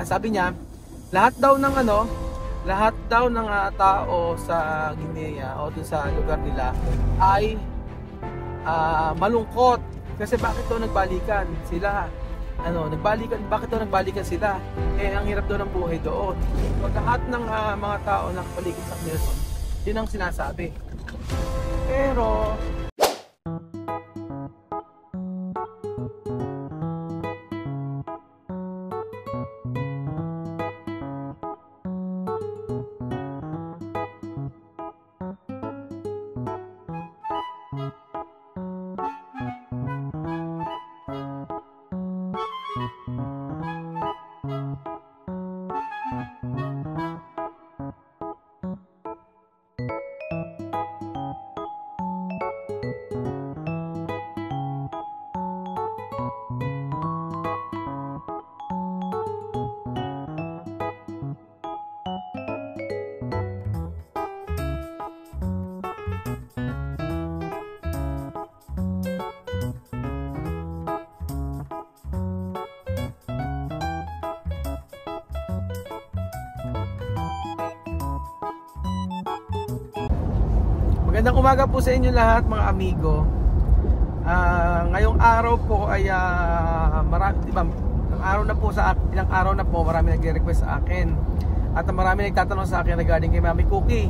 sabi niya, lahat daw ng tao sa Guinea o dun sa lugar nila ay malungkot kasi bakit daw nagbalikan sila, bakit daw nagbalikan sila, ang hirap daw ng buhay doon. So, lahat ng mga tao na kapaligid sa Nelson, yun ang sinasabi. Pero magandang umaga po sa inyo lahat mga amigo. Ngayong araw po ay ilang araw na po marami nagre-request sa akin. At marami nagtatanong sa akin regarding kay Mami Cookie.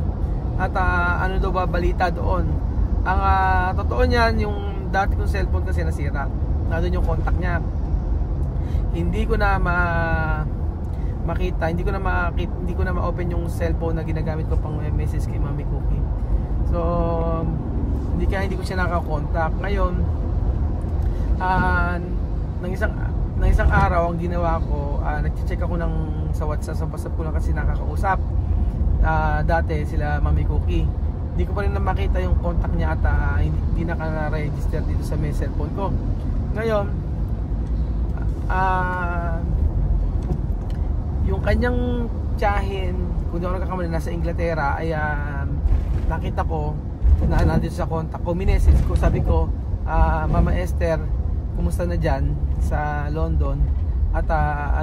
At ano daw ba balita doon? Ang totoo niyan, yung dati kong cellphone kasi nasira. Nandun yung contact niya. Hindi ko na makita, hindi ko na ma-open yung cellphone na ginagamit ko pang message kay Mami Cookie. So, hindi ko siya nakakontak. Ngayon, ng isang araw ang ginawa ko, nag-check ako sa WhatsApp ko lang kasi nakakausap. Dati sila Mami Cookie. Hindi ko pa rin makita yung contact niya at hindi naka-register dito sa may cellphone ko. Ngayon, yung kanyang tiyahin, kung di ako nagkakamali, nasa Inglaterra, ay nakita ko na nandito sa contact ko, minessage ko, sabi ko, Mama Esther, kumusta na dyan sa London at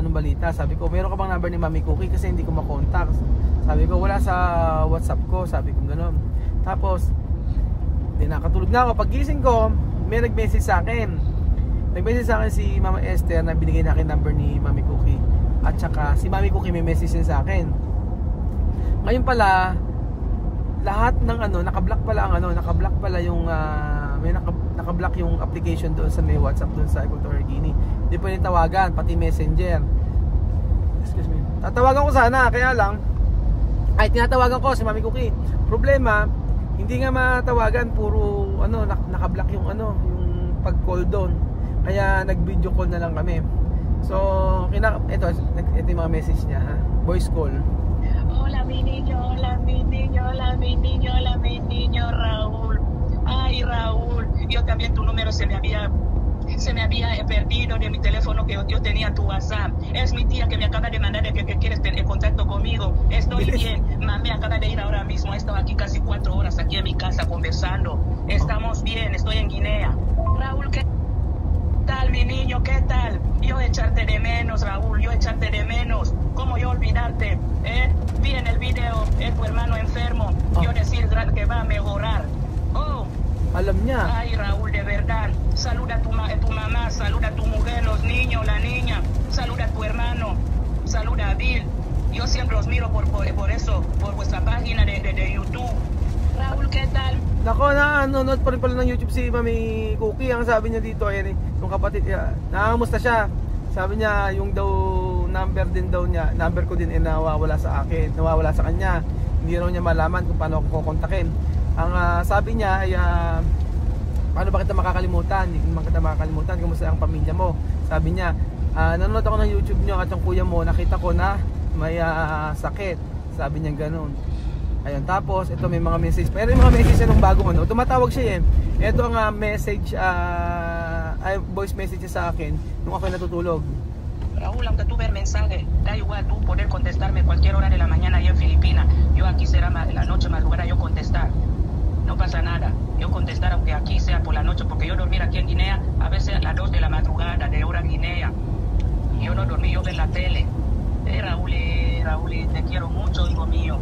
anong balita? Sabi ko, meron ka bang number ni Mami Cookie kasi hindi ko makontak? Sabi ko, wala sa WhatsApp ko, sabi ko gano'n. Tapos nakatulog na ako, paggising ko may nag-message sa akin si Mama Esther na binigay na akin number ni Mami Cookie, at saka si Mami Cookie may message din sa akin. Ngayon pala lahat ng naka-block pala yung naka-block yung application doon sa may WhatsApp doon sa Equatorial Guinea. Hindi pwedeng tawagan, pati messenger. Excuse me. Tatawagan ko sana, kaya lang tinatawagan ko si Mami Cookie. Problema, hindi nga matawagan, puro naka-block yung pag-call doon. Kaya nag-video call na lang kami. So, ito yung mga message niya, voice call. Hola mi niño, Raúl. Ay, Raúl, yo también tu número se me había perdido de mi teléfono que yo tenía tu WhatsApp. Es mi tía que me acaba de mandar que quieres tener contacto conmigo. Estoy bien, mami acaba de ir ahora mismo. He estado aquí casi 4 horas aquí en mi casa conversando. Estamos bien, estoy en Guinea. Raúl, ¿qué tal mi niño? ¿Qué tal? Yo echarte de menos, Raúl, yo echarte de menos. ¿Cómo yo olvidarte? Vi en el video tu hermano enfermo. Yo decir que va a mejorar. Alam niya. Ay, Raúl, de verdad. Saluda a tu mamá, saluda a tu mujer, los niños, la niña. Saluda a tu hermano, saluda a Bill. Yo siempre los miro por eso, por vuestra página de YouTube. Raúl, ¿qué tal? Nako, nanonood pa rin pala ng YouTube si Mami Cookie. Ang sabi niya dito, yung kapatid niya, nakamusta siya. Sabi niya, yung daw number ko din nawawala sa akin, nawawala sa kanya. Hindi raw niya malaman kung paano ako kukontakin. Ang sabi niya ay paano ba kita makakalimutan? Hindi naman kita makakalimutan. Kumusta ang pamilya mo? Sabi niya, nanonood ako ng YouTube niyo at yung kuya mo, nakita ko na may sakit. Sabi niya ganoon. Ayun, tapos ito may mga message. Pero yung mga message nung bagong tumatawag siya Ito ang message, voice message sa akin nung ako natutulog. Raúl, aunque tú ver mensaje, da igual tú poder contestarme cualquier hora de la mañana allá en Filipinas. Yo aquí será la noche madrugada yo contestar. No pasa nada. Yo contestar aunque aquí sea por la noche, porque yo dormir aquí en Guinea a veces a las 2 de la madrugada de hora Guinea. Yo no dormí, yo ver la tele. te quiero mucho, hijo mío.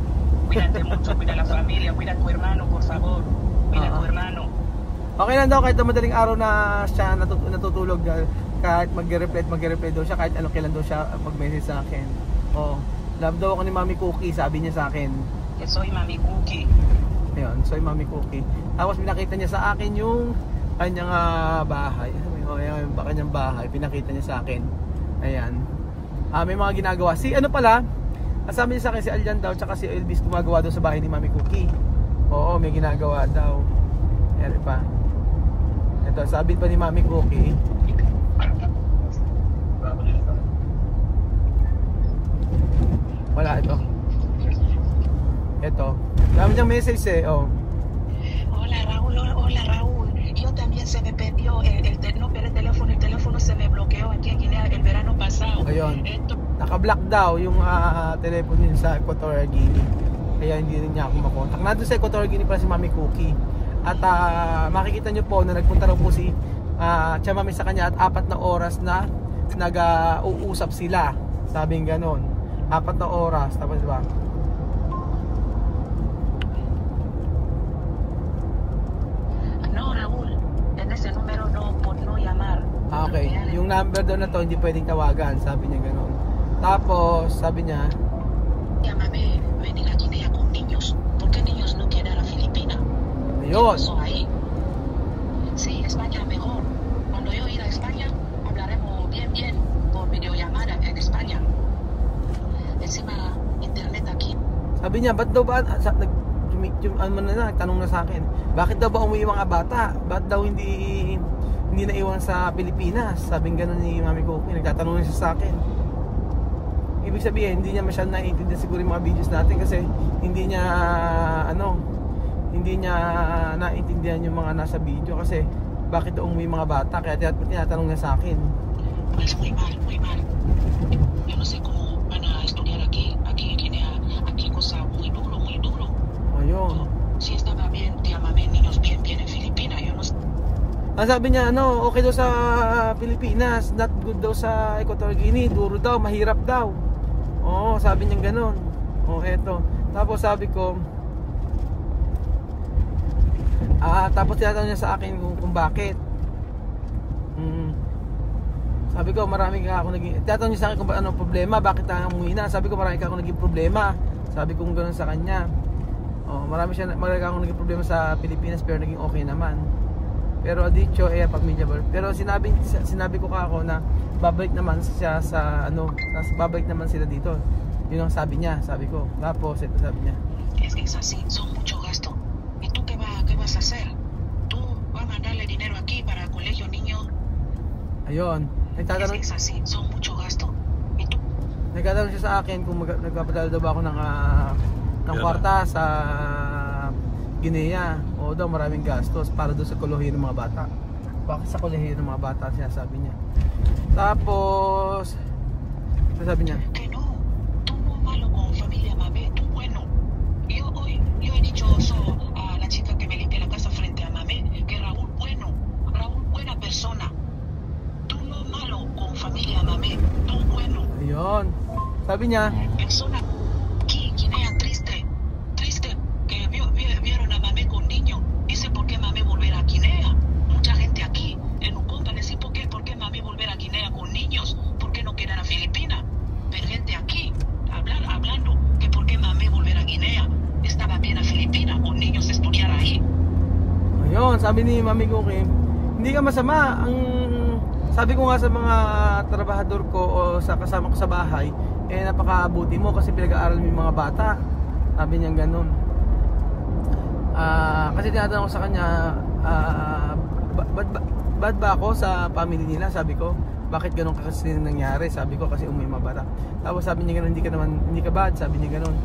Cuídate mucho, cuida la familia, cuida a tu hermano, por favor. Cuida a tu hermano. Okay lang daw kahit madaling araw na siya natutulog, kahit mag-reply daw siya, kahit ano kailan daw siya mag-message sa akin. Oh, love daw ako ni Mami Cookie, sabi niya sa akin. Soy Mami Cookie. Ayun, soy Mami Cookie. Tapos pinakita niya sa akin yung kanyang bahay. Yung kanyang bahay, pinakita niya sa akin. Ayan. May mga ginagawa. Si ano pala, sabi niya sa akin si Aljan daw, tsaka si Elvis gumagawa daw sa bahay ni Mami Cookie. Oo, may ginagawa daw. Ayan pa. Ito, sabi pa ni Mami Cookie. Wala ito. Ito. Dami niyang message eh. Oh. Hola Raúl. Yo también se me perdió el teléfono se me bloqueó aquí en Guinea el verano pasado. Ayun. Naka-block daw yung telepono niya sa Equatorial Guinea. Kaya hindi rin niya ako makontak. Nandun sa Equatorial Guinea pala si Mami Cookie. At makikita nyo po na nagpunta raw po si Chamami sa kanya at 4 na oras na nag-uusap sila. Sabing ganon. 4 na oras. Tapos diba? No, Raúl. En ese número no llamar. Okay. Yung number daw na to hindi pwedeng tawagan. Sabi niya ganon. Tapos sabi niya, llámame, venir a Guinea con niños. ¿Por qué niños no quieren ir a Filipinas? ayun. Ahí. Sí, España mejor. Cuando yo ir a España, hablaremos bien por videollamada en España. Encima, internet aquí. Sabi niya, ba't daw ba, nagtanong na sa akin, bakit daw ba umuwi yung mga bata? Ba't daw hindi naiwan sa Pilipinas? Sabing gano'n ni Mami Cookie, nagtatanong na siya sa akin. Ibig sabihin, hindi niya masyadong naiintindihan siguro yung mga videos natin kasi hindi niya naiintindihan yung mga nasa video kasi bakit daw umuwi mga bata, kaya tinatanong niya sa akin. Es muy mal. Yo no sé cómo van a estudiar aquí en Guinea, aquí cosa muy duro. Ayun. Si estaba bien, llámame niños bien en Filipinas, yo no sé. Sabi niya, okay daw sa Pilipinas, not good daw sa Equatorial Guinea, duro daw, mahirap daw. Oo, sabi niya gano'n. Eto. Tapos sabi ko, tapos tinatanong niya sa akin kung bakit. Sabi ko, marami ka ako naging, tinatanong niya sa akin kung ano problema, bakit umuwi na. Sabi ko, marami ka ako naging problema. Sabi ko gano'n sa kanya. Marami ka ako naging problema sa Pilipinas pero naging okay naman. Pero dicho pamilya. Pero sinabi ko ako na babalik naman siya babalik naman sila dito. Yun ang sabi niya, sabi ko. Tapos ito sabi niya. Es así, son mucho gasto. ¿Y tú qué vas a hacer? ¿Tú vas a mandarle dinero aquí para el colegio niño? Ayun. Es así, son mucho gasto. ¿Y tú? Nagtatanong siya sa akin kung nagpapadala daw ba ako ng kwarta sa Guinea. O daw maraming gastos para doon sa kolehiyo ng mga bata. Bakit sa kolehiyo ng mga bata siya sabi niya. Tapos sabi niya, que no, tú no malo con familia Mame, tú bueno. Yo he dicho eso a la chica que me limpia la casa frente a Mame, que Raúl buena persona. Tú no malo con familia Mame, tú bueno. Ayun. Sabi niya, persona aquí, Guinea triste, que vieron a Mame con niños. Dice por qué Mame volver a Guinea. Mucha gente aquí en Uconda le dice por qué Mame volver a Guinea con niños, por qué no quedar a Filipinas. Pero gente aquí hablando que por qué Mame volver a Guinea. Estaba bien a Filipinas con niños estudiar ahí. ayun, sabi ni Mami Cookie, hindi ka masama. Sabi ko nga sa mga trabahador ko o sa kasama ko sa bahay, napakabuti mo kasi pinag-aaral mo yung mga bata. Sabi niya ganun. Kasi tinatanong ko sa kanya, bad ba ako sa family nila? Sabi ko, bakit ganun kasi nangyari? Sabi ko, kasi umuwi mga bata. Tapos sabi niya ganun, hindi ka bad. Sabi niya ganun.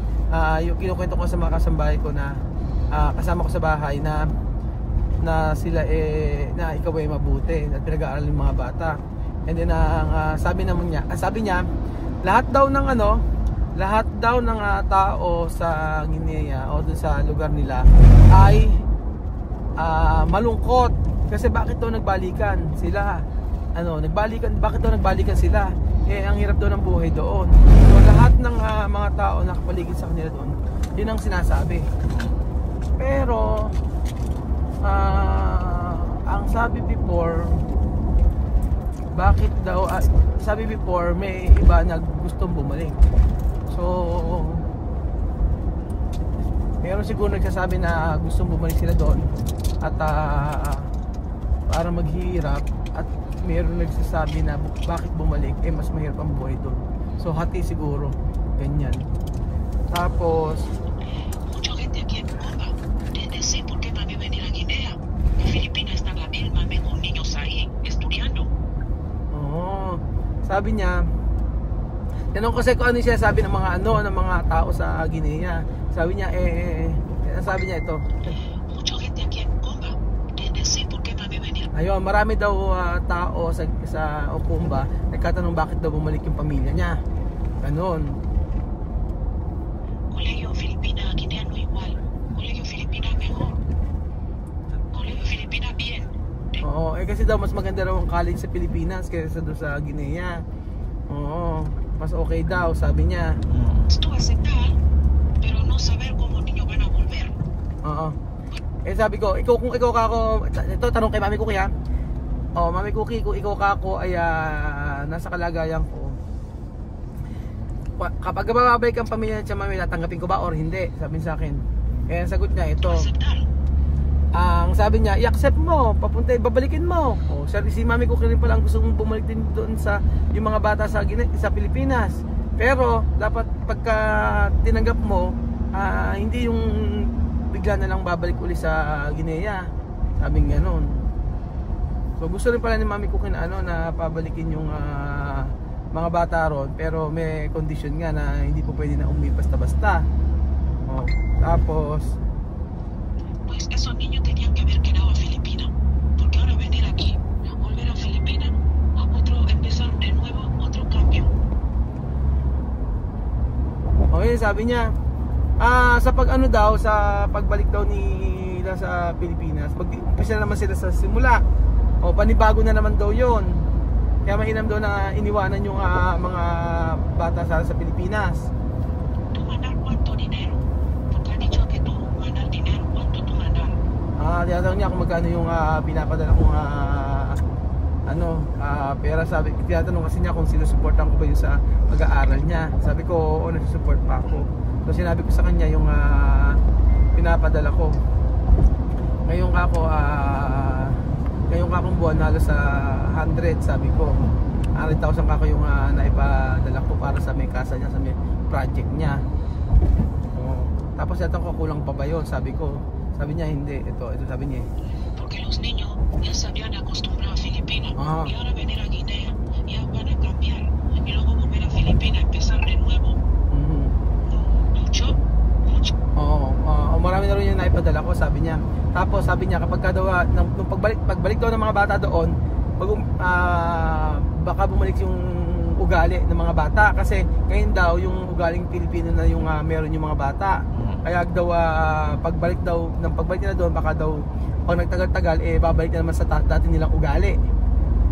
Yung kinukwento ko sa mga kasambahay ko na kasama ko sa bahay na sila na ikaw ay mabuti at pinag-aaral yung mga bata. And then sabi niya lahat daw ng tao sa Guinea o dun sa lugar nila ay malungkot kasi bakit daw nagbalikan sila, bakit daw nagbalikan sila, ang hirap daw ng buhay doon. So lahat ng mga tao na kapaligid sa kanila doon, yun ang sinasabi. Pero ang sabi before, bakit daw sabi before may iba na gustong bumalik. So meron siguro nagsasabi na gustong bumalik sila doon at para maghihirap, at meron nagsasabi na bakit bumalik, mas mahirap ang buhay doon. So hati siguro, ganyan. Tapos mucha gente aquí en Cuba sé por qué mami venir a Guinea. En Filipinas estaba él, mami, con niños ahí estudiando. Sabi niya, tanong kasi kung ano siya sabi ng mga ng mga tao sa Guinea. Sabi niya sabi niya ito. Mucha gente aquí en Cuba sé por qué mami venir. Ayun, marami daw tao sa Okumba nagkatanong bakit daw bumalik yung pamilya niya. Ganon. Colegio Filipina, Guinea no igual. Colegio Filipina mejor. Colegio Filipina bien. Oo, kasi daw mas maganda raw ang college sa Pilipinas kaysa doon sa Guinea. Oo, mas okay daw, sabi niya. Esto aceptar, pero no saber cómo niños van a volver. Oo. Sabi ko, kung ikaw ka ako, ito tanong kay Mami Cookie ha. Mami Cookie, kung ikaw ka ako ay nasa kalagayan ko, kapag babalik ang pamilya niya, Mami, tatanggapin ko ba or hindi? Sabi sa akin. Ang sagot niya ito. Ang sabi niya, i-accept mo, papunta, babalikin mo. Si Mami Cookie rin pala ang gusto mong bumalik din doon sa yung mga bata sa Pilipinas. Pero dapat pagka tinanggap mo, hindi yung bigla na lang babalik uli sa Guinea. Sabing gano'n. So gusto rin pala ni Mami Cookie na na pabalikin yung mga bata ron, pero may condition nga na hindi po pwede na umuwi basta-basta. Tapos pues esos niños tenían que haber quedado a Filipina, porque ahora venir aquí, volver a Filipina, empezar de nuevo, otro cambio. Okay, sabi niya, sa sa pagbalik daw nila sa Pilipinas, mag-umpisa naman sila sa simula. Panibago na naman daw 'yon. Kaya mainam daw na iniwanan yung mga bata sa Pilipinas. ¿Tú mandar cuánto dinero? Porque ha dicho que tú mandar dinero. ¿Cuánto tú mandar? Tinatanong niya kung magkano yung pinapadala kong pera. Tinatanong kasi niya kung sinusuportan ko ba yung sa pag-aaral niya. Sabi ko, oo, nagsusupport pa ako. So sinabi ko sa kanya yung pinapadala ko. Ngayon akong buwan nalo sa 100, sabi ko. 100,000 kako yung naipadala ko para sa may kasa niya, sa may project niya. Tapos ito ko, kulang pa ba yun? Sabi ko. Sabi niya hindi, ito sabi niya. Porque los niños ya se habían acostumbrado a Filipinas y ahora venir a Guinea ya van a cambiar y luego volver a Filipinas, empezar de nuevo. Mucho. Marami na rin yung naipadala ko, sabi niya. Tapos sabi niya kapag daw nung pagbalik daw ng mga bata doon, baka bumalik yung ugali ng mga bata, kasi ngayon daw yung ugaling Pilipino na yung meron yung mga bata. Kaya daw pagbalik nila doon, baka daw pag nagtagal-tagal babalik na naman sa dati nilang ugali.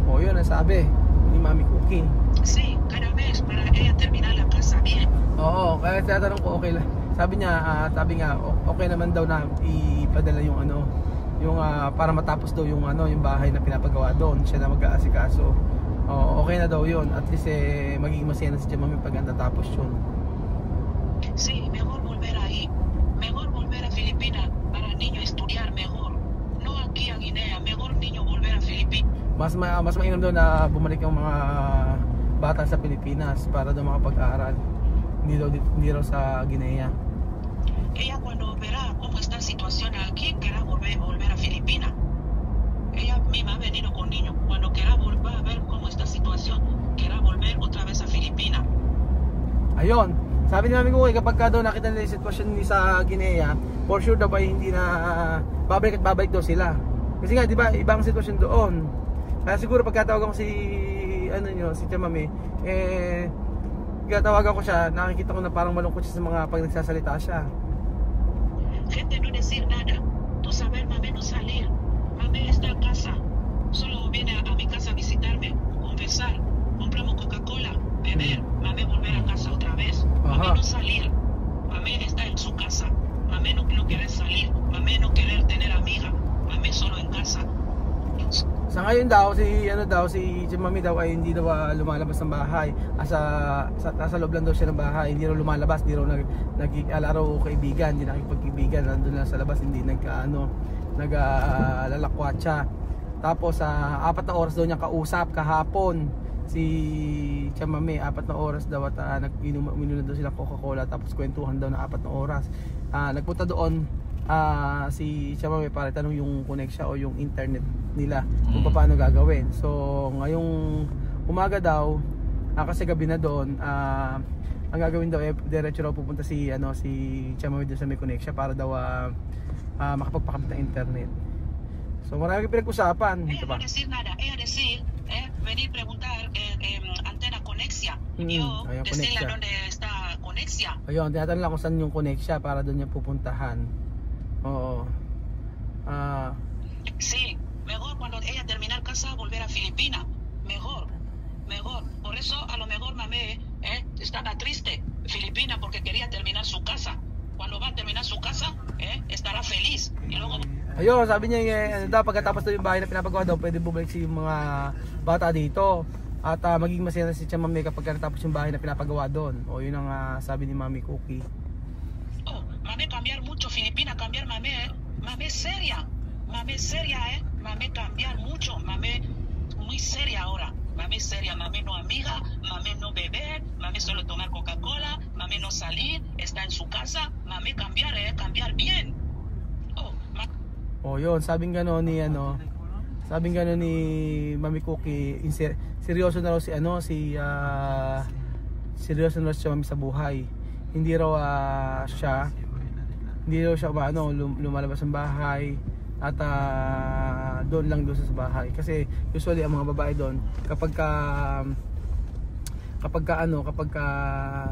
Yun ang sabi ni Mami Cookie. Sí, cada vez para ella terminar la casa bien. Oo, kaya tinatanong ko okay lang. Sabi nga okay naman daw na ipadala yung yung para matapos daw yung yung bahay na pinapagawa doon, siya na mag-aasikaso. Okay na daw yun, at least magiging masaya na si Mami pag natapos yun. Sí, mejor volver ahí, mejor volver a Filipinas para niño estudiar mejor, no aquí a Guinea, mejor niño volver a Filipinas. Mas mainam daw na bumalik yung mga bata sa Pilipinas para daw makapag-aral, hindi raw sa Guinea. Ella cuando verá cómo está la situación aquí, querrá volver a Filipinas. Ella misma ha venido con niños. Cuando quiera volver a ver cómo está la situación, querrá volver otra vez a Filipinas. Ayun, sabi ni Mami Cookie, kapag daw nakita nila yung sitwasyon ni sa Guinea, for sure daw ba hindi na babalik daw sila. Kasi nga, di ba, ibang sitwasyon doon. Kaya siguro pagkatawagan ko si Mami, tatawagan ko siya, nakikita ko na parang malungkot siya sa mga pag nagsasalita siya. Gente no decir nada, tú saber, mami no salir, mami está en casa, solo viene a mi casa a visitarme, conversar, compramos Coca-Cola, beber, mami volver a casa otra vez. ngayon daw si Mami daw ay hindi daw lumalabas ng bahay. Nasa loob lang daw siya ng bahay, hindi raw lumalabas, hindi raw nag-alaro kaibigan, hindi nakikipagkaibigan, nandun lang sa labas, hindi nag-lalakwatsa. Tapos 4 na oras daw niya kausap kahapon si Chamame, 4 na oras daw at uminom daw sila Coca-Cola, tapos kwentuhan daw na 4 na oras. Nagpunta doon si Chamame para tanong yung connection o yung internet nila kung paano gagawin. So ngayong umaga daw, kasi gabi na doon, ang gagawin daw diretso raw pupunta si Chamame doon sa may connection para daw makapagpakabit ng internet. So marami pinag-usapan. Ella no decir nada, ella decir, venir preguntar antena conexia. Yo decirle dónde está conexia. Ayun, tinatanong lang kung saan yung conexia para doon niya pupuntahan. Oo. Sí, mejor cuando ella terminar casa volver a Filipinas. Mejor. Por eso a lo mejor Mame estaba triste Filipinas porque quería terminar su casa. Cuando va a terminar su casa, estará feliz. Y luego ayun, sabi niya pagkatapos daw yung bahay na pinapagawa daw, pwede bumalik si mga bata dito. At maging masaya na si Chamame kapag natapos yung bahay na pinapagawa doon. O yun ang sabi ni Mami Cookie. Mame cambiar mucho, Filipina cambiar Mame, Mame seria, Mame cambiar mucho, Mame muy seria ahora, Mame seria, Mame no amiga, Mame no beber, Mame solo tomar Coca-Cola, Mame no salir, está en su casa, Mame cambiar, cambiar bien. Yun, sabing gano'n ni Mami Cookie, seryoso na raw seryoso na raw si Mami sa buhay. Hindi raw siya lumalabas ng bahay at doon lang sa bahay. Kasi usually ang mga babae doon kapag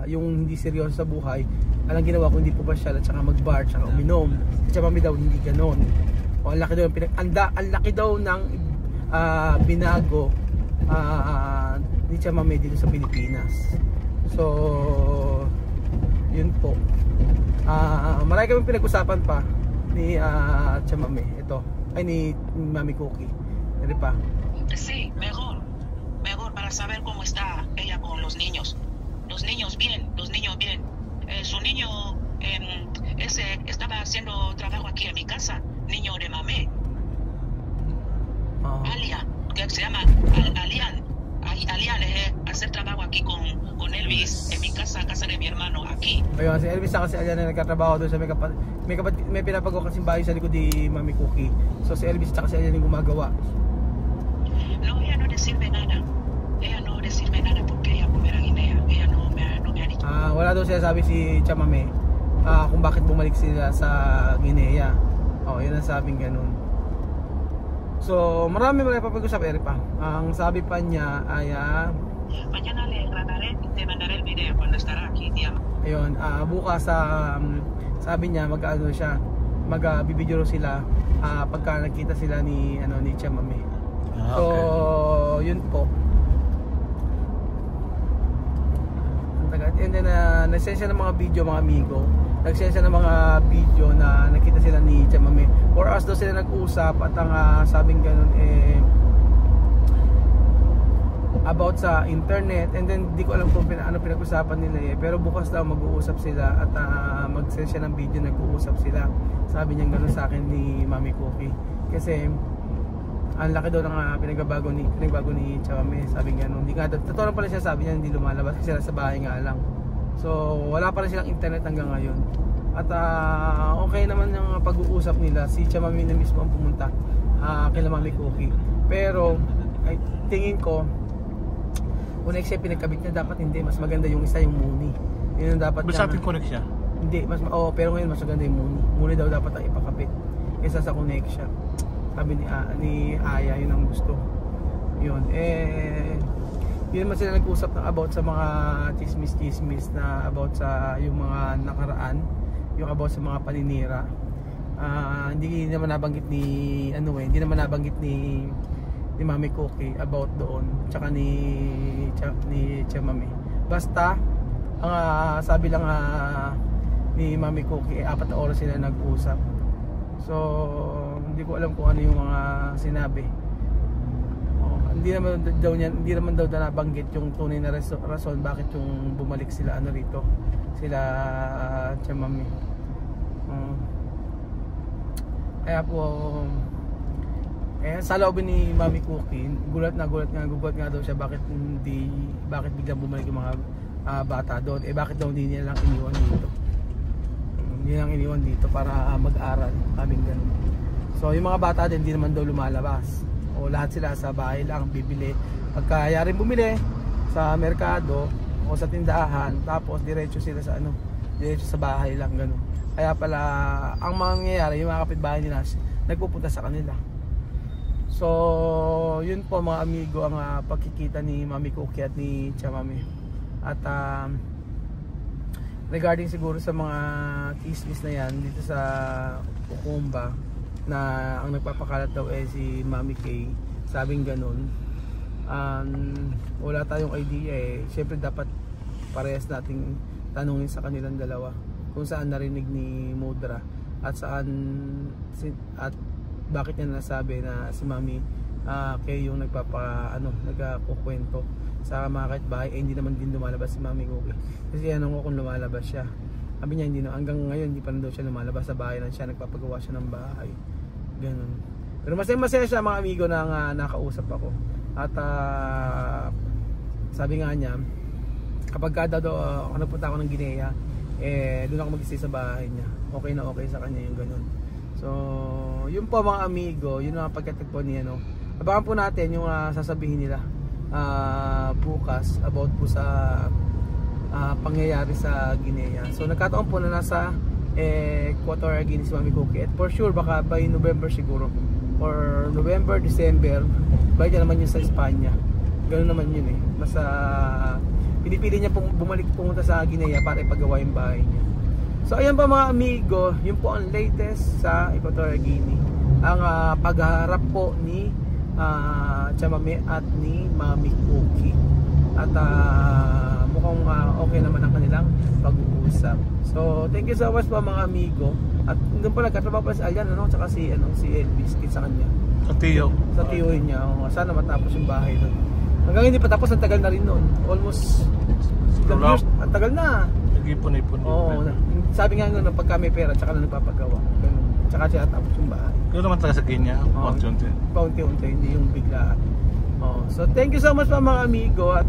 yung hindi seryoso sa buhay, alang ginawa ko hindi pumasyal at saka mag-bar at saka uminom. Si Chamame daw hindi ganoon. Ang laki daw ng binago ni Chamame dito sa Pilipinas. So yun po. Marami kami pinag-usapan pa ni Chamame. Ito ay ni Mami Cookie. Ano pa? Sí, mejor para saber cómo está ella con los niños. Los niños bien. Su niño ese estaba haciendo trabajo aquí en mi casa, niño de Mame. Alian, que se llama Alian hacer trabajo aquí con Elvis en mi casa de mi hermano aquí. Ayun, si Elvis kasi Alian na nagkatrabaho doon sa may pinapagawa kasing bahay sa likod ni Mami Cookie. So si Elvis at si Alian yung gumagawa. No, ella no decirme nada. Ella no decirme nada porque ella primera Guinea. Ella no me ha dicho. Wala daw siya sabi si Chamame kung bakit bumalik sila sa Guinea. Yun ang sabing ganun. So marami papag-usap pa. Ang sabi pa niya ay mañana le grabaré, te mandaré el video cuando estará aquí, tía. Ayun, bukas sabi niya mag-video sila pagka nakita sila ni Chamame. So yun po. And then nagsend siya ng mga video, mga amigo. Nagsend siya ng mga video na nakita sila ni Chamame. For us daw sila nag-usap at ang sabing ganun about sa internet. And then di ko alam kung ano pinag-usapan nila pero bukas daw mag-uusap sila at mag-send siya ng video, nag-uusap sila. Sabi niya ganun sa akin ni Mami Cookie. Kasi ang laki daw ng pinagbago ni Chamame. Sabi nga hindi nga totoo pala siya, sabi niya hindi lumalabas kasi sila sa bahay nga lang. So wala pa rin silang internet hanggang ngayon. At okay naman yung pag-uusap nila. Si Chamame na mismo ang pumunta kay Mami Cookie. Pero tingin ko kung next year pinagkabit niya, dapat hindi. Mas maganda yung isa, yung Muni. Yun ang dapat niya. Masapin connect siya? Hindi, pero ngayon mas maganda yung Muni. Muni daw dapat ang ipakabit kaysa sa connection. Sabi ni Aya, yun ang gusto. Yun, yun naman sila nag-usap about sa mga chismis na about sa yung mga nakaraan, yung about sa mga paninira. Hindi naman nabanggit ni Mami Cookie about doon, tsaka ni Chamame. Basta ang sabi lang ni Mami Cookie 4 na oras sila nag-usap. So hindi ko alam kung ano yung mga sinabi hindi naman daw nabanggit yung tunay na rason bakit yung bumalik sila rito. Sila Tia Mami. Kaya po sa loob ni Mami Cookie, gulat nga daw siya bakit biglang bumalik yung mga bata doon. Bakit daw hindi nila lang iniwan dito? Hindi lang iniwan dito para mag-aral, kaming ganun. So yung mga bata din hindi naman daw lumalabas. O lahat sila sa bahay lang bibili. Pagkayaring bumili sa merkado o sa tindahan, tapos diretso sila sa diretso sa bahay lang ganun. Kaya pala ang mangyayari, yung mga kapitbahay nila nagpupunta sa kanila. So yun po mga amigo ang pagkikita ni Mami Cookie at ni Tia Mami. At regarding siguro sa mga chismis na yan dito sa Ukumba, na ang nagpapakalat daw si Mami Kay, sabing ganun, wala tayong idea Siyempre dapat parehas nating tanungin sa kanilang dalawa kung saan narinig ni Mudra at bakit niya nasabi na si Mami Kay yung nagkukwento sa mga kapitbahay. Hindi naman din lumalabas si Mami Cookie. Kasi kung lumalabas siya, sabi niya hindi hanggang ngayon hindi pa daw siya lumalabas sa bahay lang siya, nagpapagawa siya ng bahay. Ganun. Pero masaya siya mga amigo na nakausap ako. At sabi nga niya, kapag ako napunta ako ng Guinea, doon ako mag-stay sa bahay niya. Okay na okay sa kanya yung ganun. So, yun po mga amigo, yun ang pagkatagpo niya. Abangan po natin yung sasabihin nila bukas about po sa pangyayari sa Guinea. So, nagkataon po na nasa Equatorial Guinea si Mami Cookie. At for sure baka by November siguro or November, December, balik na naman yun sa Espanya. Ganoon naman yun Basta pinipili niya pumunta sa Guinea para ipagawa yung bahay niya. So ayan pa mga amigo, yun po ang latest sa Equatorial Guinea. Ang pagharap po ni Tia Mami at ni Mami Cookie. At mukhang okay naman ang kanilang pag-uusap. So thank you so much po mga amigo. At doon pa nagkatrabaho pa si Alyan tsaka si Elvis sa kanya. Sa tiyo niya. Sana matapos yung bahay doon. Hanggang hindi pa tapos, ang tagal na rin noon. Almost 7 years, ang tagal na. Nag-ipon-ipon. Sabi nga nung pagka may pera, tsaka na nagpapagawa. Tsaka siya tapos yung bahay. Ganoon naman talaga sa Kenya, paunti-unti, hindi yung biglaan. So thank you so much mga amigo. At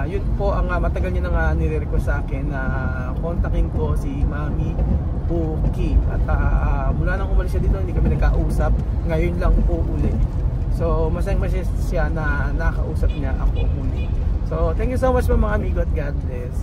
yun po ang matagal niyo nang nire-request sa akin na kontakin ko si Mami Cookie. At mula nang umalis siya dito, hindi kami nagkausap. Ngayon lang po uli. So masayang-masaya siya na nakausap niya ako muli. So thank you so much mga amigo at God bless.